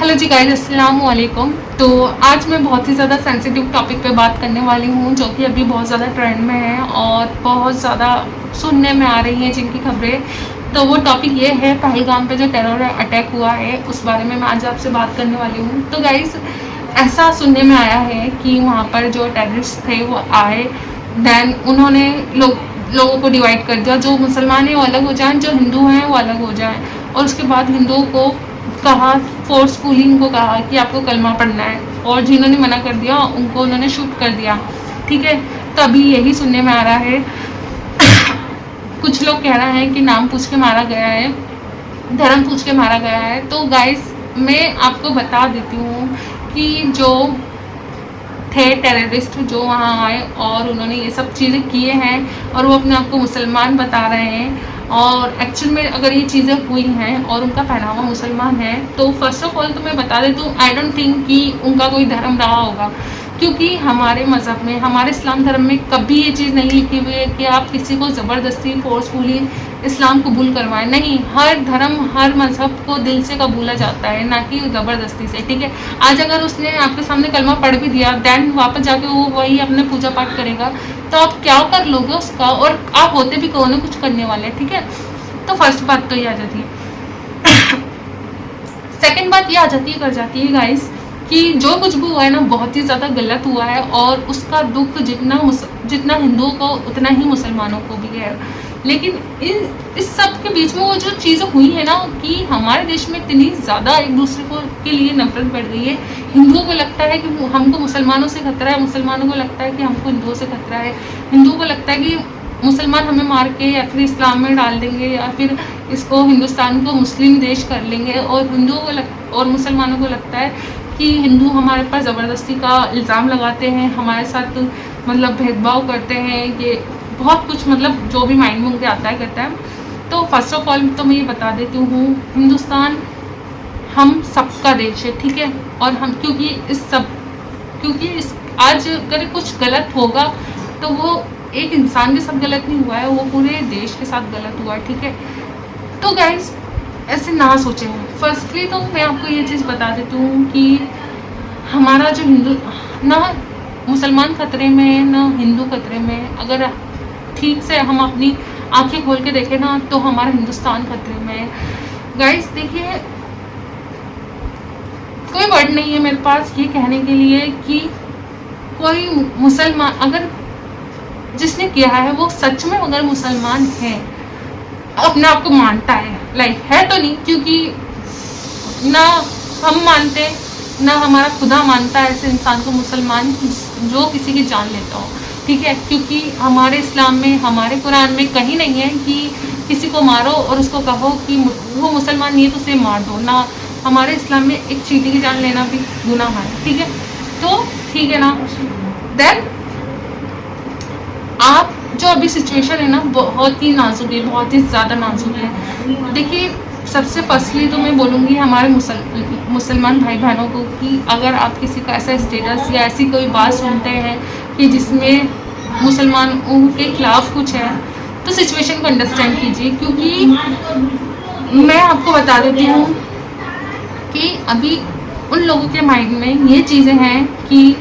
Hello जी guys, अस्सलाम वालेकुम। तो आज मैं बहुत ही ज़्यादा सेंसिटिव टॉपिक पे बात करने वाली हूँ, जो कि अभी बहुत ज़्यादा ट्रेंड में है और बहुत ज़्यादा सुनने में आ रही हैं जिनकी खबरें। तो वो टॉपिक ये है, पहलगाम पे जो टेरर अटैक हुआ है उस बारे में मैं आज आपसे बात करने वाली हूँ। तो गाइस, ऐसा सुनने में आया है कि वहाँ पर जो टेररिस्ट थे वो आए, देन उन्होंने लोगों को डिवाइड कर दिया। जो मुसलमान हैं वो अलग हो जाएं, जो हिंदू हैं वो अलग हो जाएं, और उसके बाद हिंदुओं को कहा, फोर्सफुली उनको कहा कि आपको कलमा पढ़ना है, और जिन्होंने मना कर दिया उनको उन्होंने शूट कर दिया। ठीक है, तो अभी यही सुनने में आ रहा है। कुछ लोग कह रहे हैं कि नाम पूछ के मारा गया है, धर्म पूछ के मारा गया है। तो गाइस, मैं आपको बता देती हूँ कि जो थे टेररिस्ट जो वहाँ आए और उन्होंने ये सब चीज़ें किए हैं और वो अपने आप को मुसलमान बता रहे हैं, और एक्चुअल में अगर ये चीज़ें हुई हैं और उनका पहनावा मुसलमान है, तो फर्स्ट ऑफ ऑल तो मैं बता देती हूँ, आई डोंट थिंक कि उनका कोई धर्म रहा होगा, क्योंकि हमारे मज़हब में, हमारे इस्लाम धर्म में कभी ये चीज़ नहीं लिखी हुई है कि आप किसी को ज़बरदस्ती फोर्सफुली इस्लाम कबूल करवाएं। नहीं, हर धर्म हर मज़हब को दिल से कबूला जाता है, ना कि ज़बरदस्ती से। ठीक है, आज अगर उसने आपके सामने कलमा पढ़ भी दिया, दैन वापस जाके वो वही अपने पूजा पाठ करेगा, तो आप क्या कर लोगे उसका, और आप होते भी कौन है कुछ करने वाले। ठीक है, तो फर्स्ट बात तो ये आ जाती है। सेकंड बात ये आ जाती है, कर जाती है गाइस, कि जो कुछ भी हुआ है ना, बहुत ही ज़्यादा गलत हुआ है, और उसका दुख जितना हिंदुओं को उतना ही मुसलमानों को भी है। लेकिन इस सब के बीच में वो जो चीज़ें हुई है ना, कि हमारे देश में इतनी ज़्यादा एक दूसरे को के लिए नफरत बढ़ गई है। हिंदुओं को लगता है कि हमको मुसलमानों से खतरा है, मुसलमानों को लगता है कि हमको हिंदुओं से खतरा है, हिंदुओं को लगता है कि मुसलमान हमें मार के या फिर इस्लाम में डाल देंगे, या फिर इसको हिंदुस्तान को मुस्लिम देश कर लेंगे। और हिंदुओं को और मुसलमानों को लगता है कि हिंदू हमारे पास ज़बरदस्ती का इल्ज़ाम लगाते हैं, हमारे साथ मतलब भेदभाव करते हैं, ये बहुत कुछ मतलब जो भी माइंड में उनके आता है करता है। तो फर्स्ट ऑफ ऑल तो मैं ये बता देती हूँ, हिंदुस्तान हम सबका देश है। ठीक है, और हम क्योंकि इस आज अगर कुछ गलत होगा तो वो एक इंसान के साथ गलत नहीं हुआ है, वो पूरे देश के साथ गलत हुआ है। ठीक है, तो गाइज ऐसे ना सोचें। फर्स्टली तो मैं आपको ये चीज़ बता देती हूँ कि हमारा जो हिंदू, ना मुसलमान खतरे में है ना हिंदू खतरे में। अगर ठीक से हम अपनी आंखें खोल के देखें ना, तो हमारा हिंदुस्तान खतरे में है। गाइज देखिए, कोई वर्ड नहीं है मेरे पास ये कहने के लिए कि कोई मुसलमान अगर जिसने किया है वो सच में अगर मुसलमान है, अपने आप को मानता है, लाइक है तो नहीं, क्योंकि ना हम मानते ना हमारा खुदा मानता है ऐसे इंसान को मुसलमान जो किसी की जान लेता हो। ठीक है, क्योंकि हमारे इस्लाम में, हमारे कुरान में कहीं नहीं है कि किसी को मारो और उसको कहो कि वो मुसलमान नहीं है तो उसे मार दो। ना, हमारे इस्लाम में एक चींटी की जान लेना भी गुनाह है। ठीक है, तो ठीक है ना। देन आप जो अभी सिचुएशन है ना, बहुत ही नाजुक है, बहुत ही ज़्यादा नाजुक है। देखिए, सबसे फर्स्टली तो मैं बोलूँगी हमारे मुसलमान भाई बहनों को कि अगर आप किसी का ऐसा स्टेटस या ऐसी कोई बात सुनते हैं कि जिसमें मुसलमानों के खिलाफ कुछ है, तो सिचुएशन को अंडरस्टैंड कीजिए। क्योंकि मैं आपको बता देती हूँ कि अभी उन लोगों के माइंड में ये चीज़ें हैं कि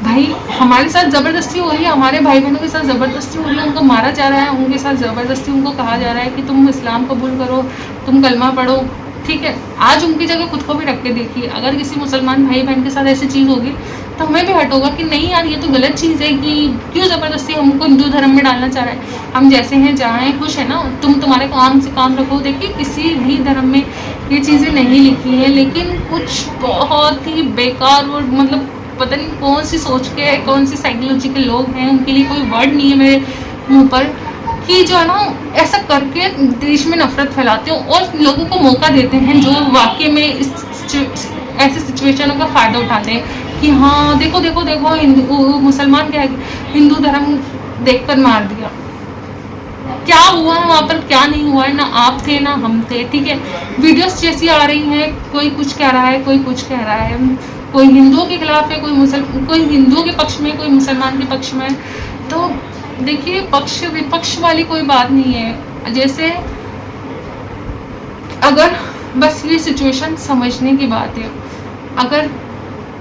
भाई हमारे साथ ज़बरदस्ती हो रही है, हमारे भाई बहनों के साथ ज़बरदस्ती हो रही है, उनको मारा जा रहा है, उनके साथ ज़बरदस्ती उनको कहा जा रहा है कि तुम इस्लाम कबूल करो, तुम कलमा पढ़ो। ठीक है, आज उनकी जगह खुद को भी रख के देखिए, अगर किसी मुसलमान भाई बहन के साथ ऐसी चीज़ होगी तो हमें भी हर्ट होगा कि नहीं यार, ये तो गलत चीज़ है, कि क्यों ज़बरदस्ती हमको हिंदू धर्म में डालना चाह रहा है। हम जैसे हैं जहाँ हैं खुश है ना, तुम तुम्हारे काम से काम रखो। देखिए, किसी भी धर्म में ये चीज़ें नहीं लिखी हैं, लेकिन कुछ बहुत ही बेकार और मतलब पता नहीं कौन सी सोच के, कौन सी साइकोलॉजी के लोग हैं, उनके लिए कोई वर्ड नहीं है मेरे मुंह पर, कि जो है ना ऐसा करके देश में नफरत फैलाते हैं और लोगों को मौका देते हैं जो वाकई में ऐसे सिचुएशनों का फ़ायदा उठाते हैं कि हाँ देखो देखो देखो, मुसलमान क्या हिंदू धर्म देखकर मार दिया। क्या हुआ है वहाँ पर, क्या नहीं हुआ है, ना आप थे ना हम थे। ठीक है, वीडियोस जैसी आ रही हैं, कोई कुछ कह रहा है, कोई कुछ कह रहा है, कोई हिंदुओं के खिलाफ है, कोई हिंदुओं के पक्ष में, कोई मुसलमान के पक्ष में। तो देखिए, पक्ष विपक्ष वाली कोई बात नहीं है। जैसे अगर बस ये सिचुएशन समझने की बात है अगर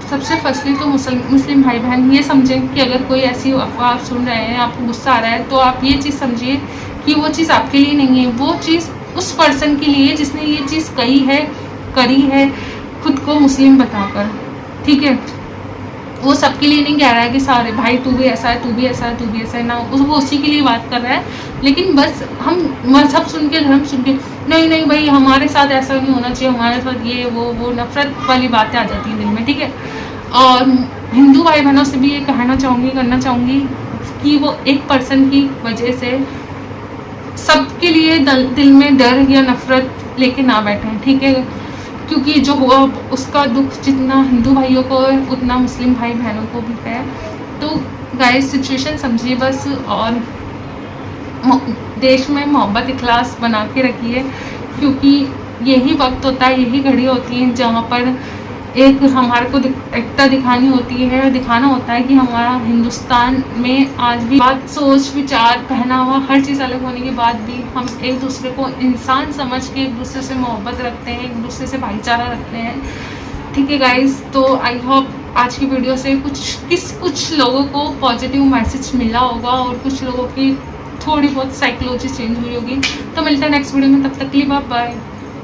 सबसे फर्स्टली तो मुस्लिम भाई बहन ये समझें कि अगर कोई ऐसी अफवाह आप सुन रहे हैं, आपको गुस्सा आ रहा है, तो आप ये चीज़ समझिए कि वो चीज़ आपके लिए नहीं है, वो चीज़ उस पर्सन के लिए जिसने ये चीज़ करी है खुद को मुस्लिम बताकर, ठीक है। वो सबके लिए नहीं कह रहा है कि सारे भाई तू भी ऐसा है, तू भी ऐसा है, तू भी ऐसा है ना, वो उसी के लिए बात कर रहा है। लेकिन बस हम मज़हब सुन के, धर्म सुन के, नहीं भाई हमारे साथ ऐसा नहीं होना चाहिए, हमारे साथ ये वो नफरत वाली बातें आ जाती हैं दिल में, ठीक है। और हिंदू भाई बहनों से भी ये करना चाहूँगी कि वो एक पर्सन की वजह से सबके लिए दिल में डर या नफरत लेके ना बैठें, ठीक है। क्योंकि जो हुआ उसका दुख जितना हिंदू भाइयों को है उतना मुस्लिम भाई बहनों को भी है। तो गाइस सिचुएशन समझिए बस, और देश में मोहब्बत इखलास बना के रखिए, क्योंकि यही वक्त होता है, यही घड़ी होती है जहाँ पर एक हमारे को एकता दिखाना होता है कि हमारा हिंदुस्तान में आज भी बात, सोच, विचार, पहनावा हर चीज़ अलग होने के बाद भी हम एक दूसरे को इंसान समझ के एक दूसरे से मोहब्बत रखते हैं, एक दूसरे से भाईचारा रखते हैं, ठीक है गाइस। तो आई होप आज की वीडियो से कुछ लोगों को पॉजिटिव मैसेज मिला होगा और कुछ लोगों की थोड़ी बहुत साइकोलॉजी चेंज हुई होगी। तो मिलता है नेक्स्ट वीडियो में, तब तक के लिए बाय बाय।